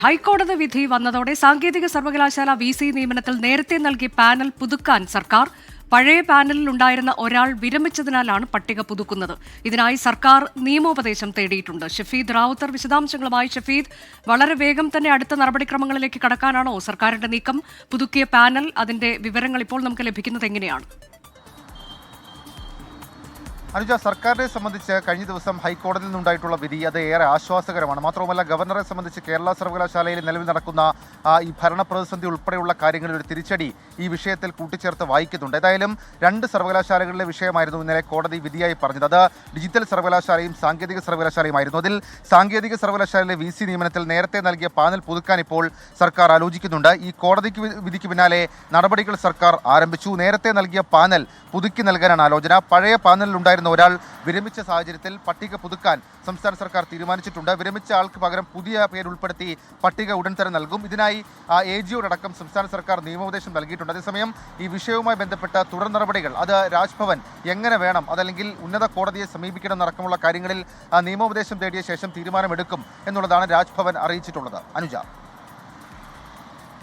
ഹൈക്കോടതി വിധി വന്നതോടെ സാങ്കേതിക സർവകലാശാല VC നിയമനത്തിൽ നേരത്തെ നൽകിയ പാനൽ പുതുക്കാൻ സർക്കാർ. പഴയ പാനലിൽ ഉണ്ടായിരുന്ന ഒരാൾ വിരമിച്ചതിനാലാണ് പട്ടിക പുതുക്കുന്നത്. ഇതിനായി സർക്കാർ നിയമോപദേശം തേടിയിട്ടുണ്ട്. ഷഫീദ് റാവുത്തർ വിശദാംശങ്ങളുമായി. ഷഫീദ്, വളരെ വേഗം തന്നെ അടുത്ത നടപടിക്രമങ്ങളിലേക്ക് കടക്കാനാണോ സർക്കാരിന്റെ നീക്കം? പുതുക്കിയ പാനൽ, അതിന്റെ വിവരങ്ങൾ ഇപ്പോൾ നമുക്ക് ലഭിക്കുന്നത് എങ്ങനെയാണ്? അനുജ, സർക്കാരിനെ സംബന്ധിച്ച് കഴിഞ്ഞ ദിവസം ഹൈക്കോടതിയിൽ നിന്നുണ്ടായിട്ടുള്ള വിധി അത് ഏറെ ആശ്വാസകരമാണ്. മാത്രവുമല്ല, ഗവർണറെ സംബന്ധിച്ച് കേരള സർവകലാശാലയിൽ നിലവിൽ നടക്കുന്ന ഈ ഭരണ പ്രതിസന്ധി ഉൾപ്പെടെയുള്ള കാര്യങ്ങളിൽ ഒരു തിരിച്ചടി ഈ വിഷയത്തിൽ കൂട്ടിച്ചേർത്ത് വായിക്കുന്നുണ്ട്. ഏതായാലും രണ്ട് സർവകലാശാലകളിലെ വിഷയമായിരുന്നു ഇന്നലെ കോടതി വിധിയായി പറഞ്ഞത്. അത് ഡിജിറ്റൽ സർവകലാശാലയും സാങ്കേതിക സർവകലാശാലയുമായിരുന്നു. അതിൽ സാങ്കേതിക സർവകലാശാലയിലെ VC നിയമനത്തിൽ നേരത്തെ നൽകിയ പാനൽ പുതുക്കാൻ ഇപ്പോൾ സർക്കാർ ആലോചിക്കുന്നുണ്ട്. ഈ കോടതിക്ക് വിധിക്ക് പിന്നാലെ നടപടികൾ സർക്കാർ ആരംഭിച്ചു. നേരത്തെ നൽകിയ പാനൽ പുതുക്കി നൽകാനാണ് ആലോചന. പഴയ പാനലിലുണ്ടായിരുന്ന ഒരാൾ വിരമിച്ച സാഹചര്യത്തിൽ പട്ടിക പുതുക്കാൻ സംസ്ഥാന സർക്കാർ തീരുമാനിച്ചിട്ടുണ്ട്. വിരമിച്ച ആൾക്ക് പകരം പുതിയ പേര് ഉൾപ്പെടുത്തി പട്ടിക ഉടൻ തന്നെ നൽകും. ഇതിനായി AGയോടക്കം സംസ്ഥാന സർക്കാർ നിയമോപദേശം നൽകിയിട്ടുണ്ട്. അതേസമയം ഈ വിഷയവുമായി ബന്ധപ്പെട്ട തുടർ നടപടികൾ അത് രാജ്ഭവൻ എങ്ങനെ വേണം, അതല്ലെങ്കിൽ ഉന്നത കോടതിയെ സമീപിക്കണം അടക്കമുള്ള കാര്യങ്ങളിൽ നിയമോപദേശം തേടിയ ശേഷം തീരുമാനമെടുക്കും എന്നുള്ളതാണ് രാജ്ഭവൻ അറിയിച്ചിട്ടുള്ളത്. അനുജ,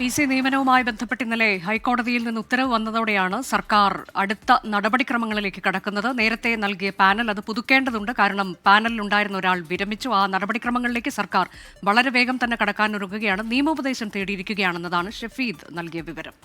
VC നിയമനവുമായി ബന്ധപ്പെട്ട് ഇന്നലെ ഹൈക്കോടതിയിൽ നിന്ന് ഉത്തരവ് വന്നതോടെയാണ് സർക്കാർ അടുത്ത നടപടിക്രമങ്ങളിലേക്ക് കടക്കുന്നത്. നേരത്തെ നൽകിയ പാനൽ അത് പുതുക്കേണ്ടതുണ്ട്. കാരണം പാനലിൽ ഉണ്ടായിരുന്ന ഒരാൾ വിരമിച്ചു. ആ നടപടിക്രമങ്ങളിലേക്ക് സർക്കാർ വളരെ വേഗം തന്നെ കടക്കാനൊരുങ്ങുകയാണ്. നിയമോപദേശം തേടിയിരിക്കുകയാണെന്നതാണ് ഷഫീദ് നൽകിയ വിവരം.